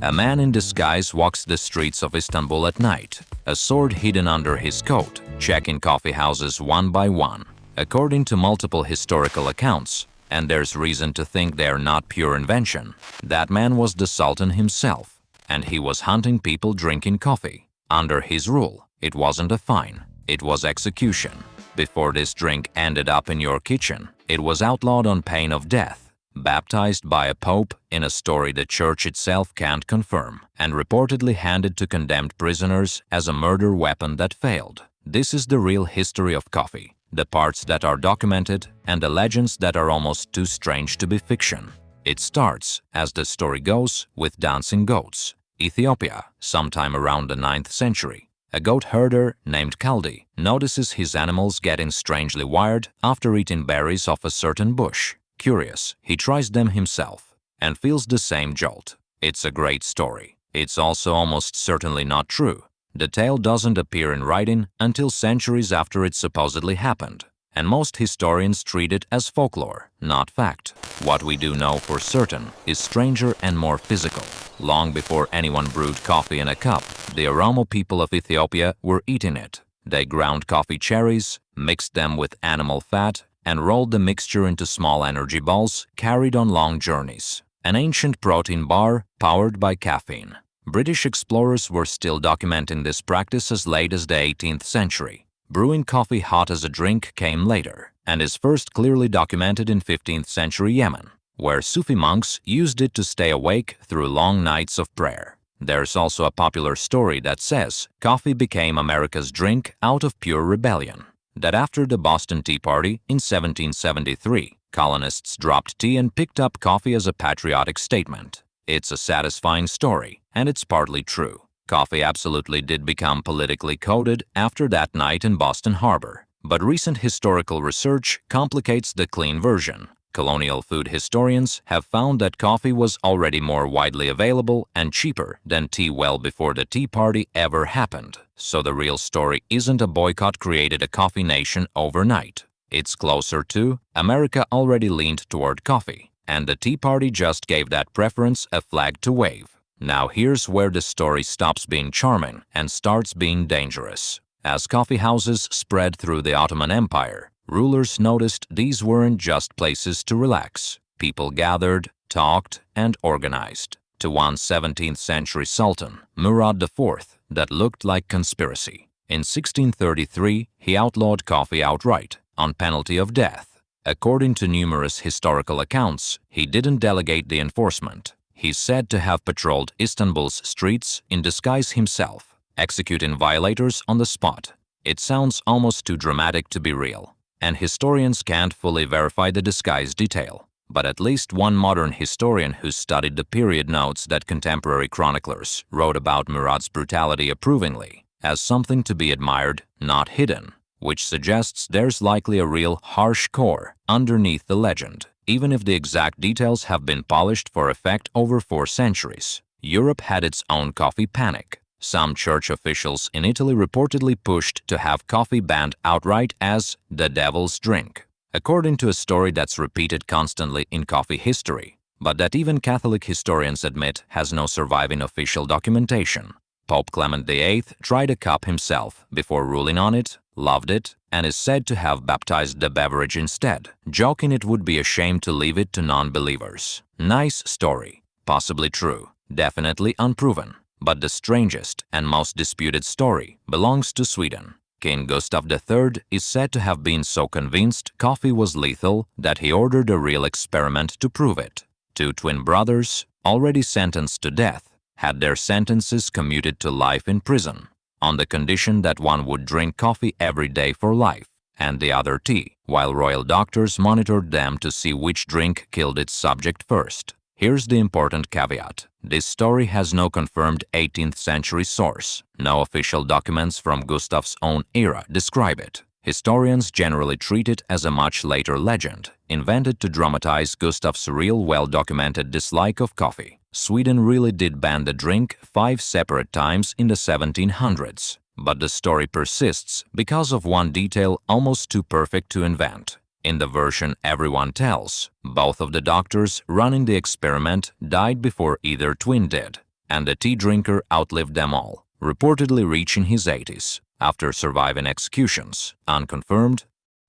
A man in disguise walks the streets of Istanbul at night, a sword hidden under his coat, checking coffee houses one by one. According to multiple historical accounts, and there's reason to think they're not pure invention, that man was the Sultan himself, and he was hunting people drinking coffee. Under his rule, it wasn't a fine, it was execution. Before this drink ended up in your kitchen, it was outlawed on pain of death, baptized by a pope in a story the church itself can't confirm, and reportedly handed to condemned prisoners as a murder weapon that failed. This is the real history of coffee, the parts that are documented and the legends that are almost too strange to be fiction. It starts, as the story goes, with dancing goats. Ethiopia, sometime around the 9th century. A goat herder named Kaldi notices his animals getting strangely wired after eating berries off a certain bush. Curious, he tries them himself and feels the same jolt. It's a great story. It's also almost certainly not true. The tale doesn't appear in writing until centuries after it supposedly happened, and most historians treat it as folklore, not fact. What we do know for certain is stranger and more physical. Long before anyone brewed coffee in a cup, the Oromo people of Ethiopia were eating it. They ground coffee cherries, mixed them with animal fat, and rolled the mixture into small energy balls carried on long journeys. An ancient protein bar powered by caffeine. British explorers were still documenting this practice as late as the 18th century. Brewing coffee hot as a drink came later, and is first clearly documented in 15th century Yemen, where Sufi monks used it to stay awake through long nights of prayer. There's also a popular story that says coffee became America's drink out of pure rebellion. That after the Boston Tea Party in 1773, colonists dropped tea and picked up coffee as a patriotic statement. It's a satisfying story, and it's partly true. Coffee absolutely did become politically coded after that night in Boston Harbor, but recent historical research complicates the clean version. Colonial food historians have found that coffee was already more widely available and cheaper than tea well before the Tea Party ever happened. So the real story isn't a boycott created a coffee nation overnight. It's closer to America already leaned toward coffee, and the Tea Party just gave that preference a flag to wave. Now here's where the story stops being charming and starts being dangerous. As coffee houses spread through the Ottoman Empire, rulers noticed these weren't just places to relax. People gathered, talked, and organized. To one 17th century Sultan, Murad IV, that looked like conspiracy. In 1633, he outlawed coffee outright, on penalty of death. According to numerous historical accounts, he didn't delegate the enforcement. He's said to have patrolled Istanbul's streets in disguise himself, executing violators on the spot. It sounds almost too dramatic to be real, and historians can't fully verify the disguise detail. But at least one modern historian who studied the period notes that contemporary chroniclers wrote about Murad's brutality approvingly, as something to be admired, not hidden, which suggests there's likely a real harsh core underneath the legend, even if the exact details have been polished for effect over 4 centuries. Europe had its own coffee panic. Some church officials in Italy reportedly pushed to have coffee banned outright as the devil's drink, according to a story that's repeated constantly in coffee history, but that even Catholic historians admit has no surviving official documentation. Pope Clement VIII tried a cup himself before ruling on it, loved it, and is said to have baptized the beverage instead, joking it would be a shame to leave it to non-believers. Nice story. Possibly true. Definitely unproven. But the strangest and most disputed story belongs to Sweden. King Gustav III is said to have been so convinced coffee was lethal that he ordered a real experiment to prove it. 2 twin brothers, already sentenced to death, had their sentences commuted to life in prison, on the condition that one would drink coffee every day for life, and the other tea, while royal doctors monitored them to see which drink killed its subject first. Here's the important caveat. This story has no confirmed 18th century source. No official documents from Gustav's own era describe it. Historians generally treat it as a much later legend, invented to dramatize Gustav's real well-documented dislike of coffee. Sweden really did ban the drink 5 separate times in the 1700s. But the story persists because of one detail almost too perfect to invent. In the version everyone tells, both of the doctors running the experiment died before either twin did. and the tea drinker outlived them all, reportedly reaching his 80s, after surviving executions, unconfirmed,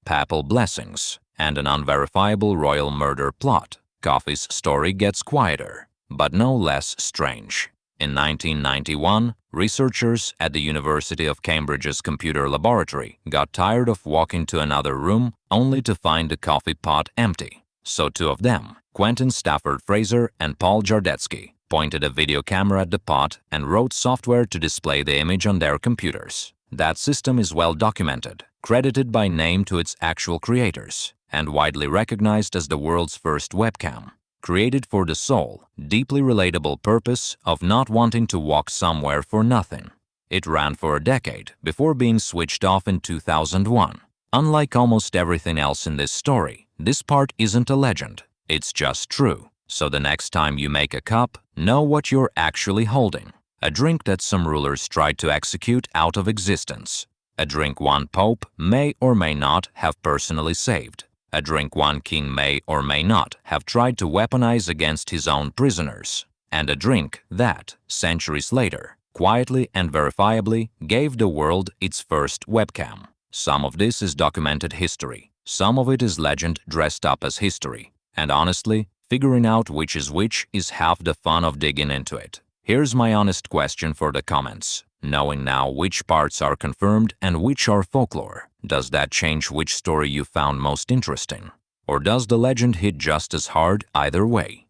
papal blessings, and an unverifiable royal murder plot. Coffee's story gets quieter, but no less strange. In 1991, researchers at the University of Cambridge's computer laboratory got tired of walking to another room only to find the coffee pot empty. So two of them, Quentin Stafford Fraser and Paul Jardetsky, pointed a video camera at the pot and wrote software to display the image on their computers. That system is well documented, credited by name to its actual creators, and widely recognized as the world's first webcam. Created for the sole, deeply relatable purpose of not wanting to walk somewhere for nothing. It ran for a decade before being switched off in 2001. Unlike almost everything else in this story, this part isn't a legend, it's just true. So the next time you make a cup, know what you're actually holding. A drink that some rulers tried to execute out of existence. A drink one pope may or may not have personally saved. A drink one king may or may not have tried to weaponize against his own prisoners. And a drink that, centuries later, quietly and verifiably gave the world its first webcam. Some of this is documented history. Some of it is legend dressed up as history. And honestly, figuring out which is half the fun of digging into it. Here's my honest question for the comments. Knowing now which parts are confirmed and which are folklore, does that change which story you found most interesting? Or does the legend hit just as hard either way?